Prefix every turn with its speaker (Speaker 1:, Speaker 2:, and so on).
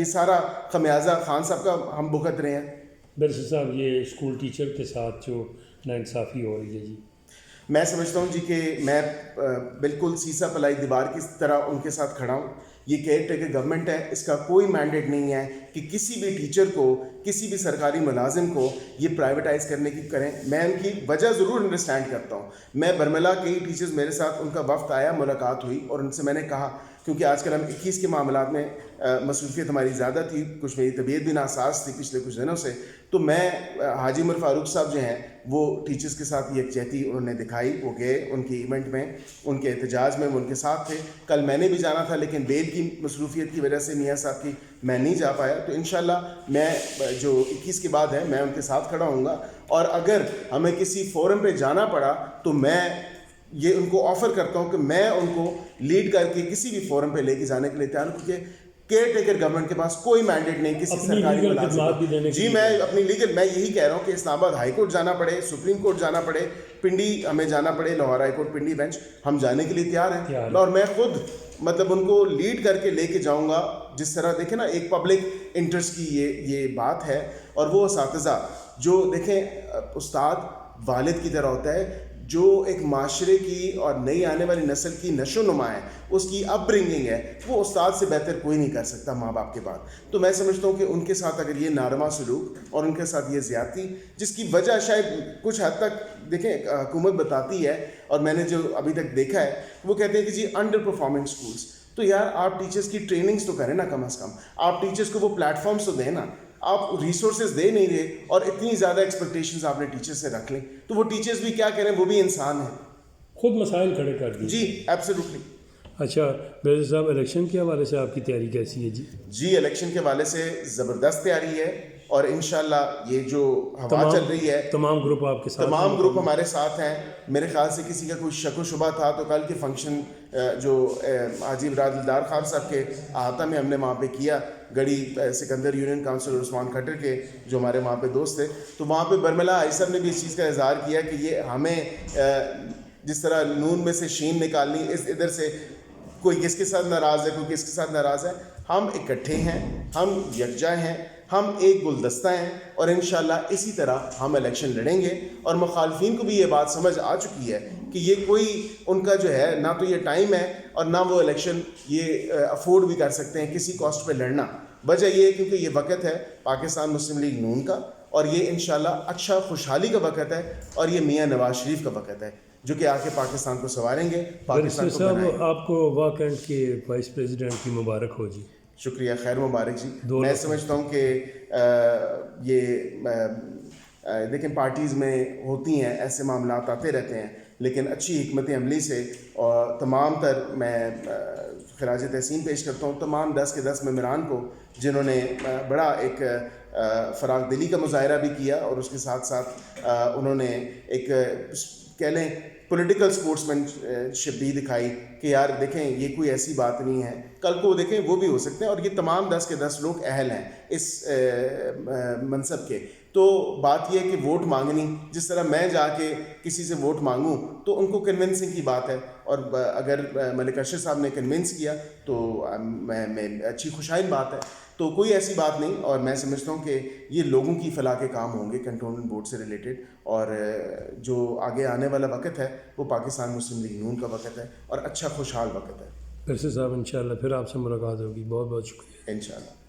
Speaker 1: یہ سارا خمیازہ خان صاحب کا ہم بھگت رہے ہیں۔
Speaker 2: برسر صاحب یہ اسکول ٹیچر کے ساتھ جو ناانصافی ہو رہی ہے جی،
Speaker 1: میں سمجھتا ہوں جی کہ میں بالکل سیسا پلائی دیوار کی طرح ان کے ساتھ کھڑا ہوں۔ یہ کیئر ٹیکر گورنمنٹ ہے، اس کا کوئی مینڈیٹ نہیں ہے کہ کسی بھی ٹیچر کو، کسی بھی سرکاری ملازم کو یہ پرائیویٹائز کرنے کی کریں۔ میں ان کی وجہ ضرور انڈرسٹینڈ کرتا ہوں۔ میں برملا کئی ٹیچرز میرے ساتھ ان کا وفد آیا، ملاقات ہوئی، اور ان سے میں نے کہا، کیونکہ آج کل ہم 21 کے معاملات میں مصروفیت ہماری زیادہ تھی، کچھ میری طبیعت بھی ناساز تھی پچھلے کچھ دنوں سے، تو میں حاجی عمر فاروق صاحب جو ہیں وہ ٹیچرز کے ساتھ یکجہتی انہوں نے دکھائی، وہ گئے ان کی ایونٹ میں، ان کے احتجاج میں وہ ان کے ساتھ تھے۔ کل میں نے بھی جانا تھا لیکن بیل کی مصروفیت کی وجہ سے میاں صاحب کی میں نہیں جا پایا، تو انشاءاللہ میں جو 21 کے بعد ہے میں ان کے ساتھ کھڑا ہوں گا، اور اگر ہمیں کسی فورم پہ جانا پڑا تو میں یہ ان کو آفر کرتا ہوں کہ میں ان کو لیڈ کر کے کسی بھی فورم پہ لے کے جانے کے لیے تیار ہوں، کیونکہ کیئر ٹیکر گورنمنٹ کے پاس کوئی مینڈیٹ نہیں کسی سرکاری ملازم۔ جی میں اپنی لیگل، میں یہی کہہ رہا ہوں کہ اسلام آباد ہائی کورٹ جانا پڑے، سپریم کورٹ جانا پڑے، پنڈی ہمیں جانا پڑے، Lahore high court Pindi bench, ہم جانے کے لیے تیار ہیں، اور میں خود مطلب ان کو لیڈ کر کے لے کے جاؤں گا۔ جس طرح دیکھیں نا، ایک پبلک انٹرسٹ کی یہ بات ہے، اور وہ اساتذہ جو دیکھیں استاد والد کی طرح ہوتا ہے، جو ایک معاشرے کی اور نئی آنے والی نسل کی نشو و نما ہے، اس کی اپ برنگنگ ہے، وہ استاد سے بہتر کوئی نہیں کر سکتا ماں باپ کے بعد۔ تو میں سمجھتا ہوں کہ ان کے ساتھ اگر یہ ناروا سلوک اور ان کے ساتھ یہ زیادتی، جس کی وجہ شاید کچھ حد تک دیکھیں حکومت بتاتی ہے، اور میں نے جو ابھی تک دیکھا ہے وہ کہتے ہیں کہ جی انڈر پرفارمنگ اسکولس، تو یار آپ ٹیچرس کی ٹریننگز تو کریں نا، کم از کم آپ ٹیچرس کو وہ پلیٹ فارمس تو دیں نا، آپ ریسورسز دے نہیں رہے، اور اتنی زیادہ ایکسپیکٹیشنز آپ نے ٹیچر سے رکھ لیں، تو وہ ٹیچرز بھی کیا کریں، وہ بھی انسان ہیں،
Speaker 2: خود مسائل کھڑے کر دیے۔
Speaker 1: جی ایبسلیوٹلی۔
Speaker 2: اچھا برسر صاحب، الیکشن کے حوالے سے آپ کی تیاری کیسی ہے جی؟
Speaker 1: جی الیکشن کے حوالے سے زبردست تیاری ہے، اور انشاءاللہ یہ جو ہوا چل رہی ہے،
Speaker 2: تمام گروپ آپ کے ساتھ،
Speaker 1: تمام گروپ ہمارے ساتھ ہیں۔ میرے خیال سے کسی کا کوئی شک و شبہ تھا تو کل کے فنکشن جو حاجی برادلدار خان صاحب کے احاطہ میں ہم نے وہاں پہ کیا، گڑی سکندر یونین کاؤنسلر عثمان کھٹر کے جو ہمارے وہاں پہ دوست تھے، تو وہاں پہ برملا آئی صاحب نے بھی اس چیز کا اظہار کیا کہ یہ ہمیں جس طرح نون میں سے شین نکالنی، ادھر سے کوئی کس کے ساتھ ناراض ہے، کوئی کس کے ساتھ ناراض ہے، ہم اکٹھے ہیں، ہم یکجا ہیں، ہم ایک گلدستہ ہیں، اور انشاءاللہ اسی طرح ہم الیکشن لڑیں گے۔ اور مخالفین کو بھی یہ بات سمجھ آ چکی ہے کہ یہ کوئی ان کا جو ہے نہ تو یہ ٹائم ہے اور نہ وہ الیکشن یہ افورڈ بھی کر سکتے ہیں کسی کاسٹ پہ لڑنا۔ وجہ یہ ہے کیونکہ یہ وقت ہے پاکستان مسلم لیگ نون کا، اور یہ انشاءاللہ اچھا خوشحالی کا وقت ہے، اور یہ میاں نواز شریف کا وقت ہے جو کہ آ کے پاکستان کو سنواریں گے، پاکستان کو بنائیں گے۔
Speaker 2: صاحب آپ کو واکنٹ کے وائس پریزیڈنٹ کی مبارک ہو جی۔
Speaker 1: شکریہ، خیر مبارک جی۔ میں سمجھتا ہوں کہ یہ دیکھیں پارٹیز میں ہوتی ہیں ایسے معاملات آتے رہتے ہیں، لیکن اچھی حکمت عملی سے، اور تمام تر میں خراج تحسین پیش کرتا ہوں تمام 10 کے 10 ممبران کو جنہوں نے بڑا ایک فراغ دلی کا مظاہرہ بھی کیا، اور اس کے ساتھ ساتھ انہوں نے ایک کہہ لیں پولیٹیکل اسپورٹس مین شپ بھی دکھائی کہ یار دیکھیں یہ کوئی ایسی بات نہیں ہے، کل کو دیکھیں وہ بھی ہو سکتے ہیں، اور یہ تمام 10 کے 10 لوگ اہل ہیں اس منصب کے۔ تو بات یہ ہے کہ ووٹ مانگنی، جس طرح میں جا کے کسی سے ووٹ مانگوں تو ان کو کنونسنگ کی بات ہے، اور اگر ملک اشرف صاحب نے کنونس کیا تو میں اچھی خوشائن بات ہے، تو کوئی ایسی بات نہیں۔ اور میں سمجھتا ہوں کہ یہ لوگوں کی فلاح کے کام ہوں گے کنٹونمنٹ بورڈ سے ریلیٹڈ، اور جو آگے آنے والا وقت ہے وہ پاکستان مسلم لیگ نون کا وقت ہے، اور اچھا خوشحال وقت ہے۔
Speaker 2: برسر صاحب انشاءاللہ پھر آپ سے ملاقات ہوگی، بہت بہت شکریہ۔
Speaker 1: انشاءاللہ۔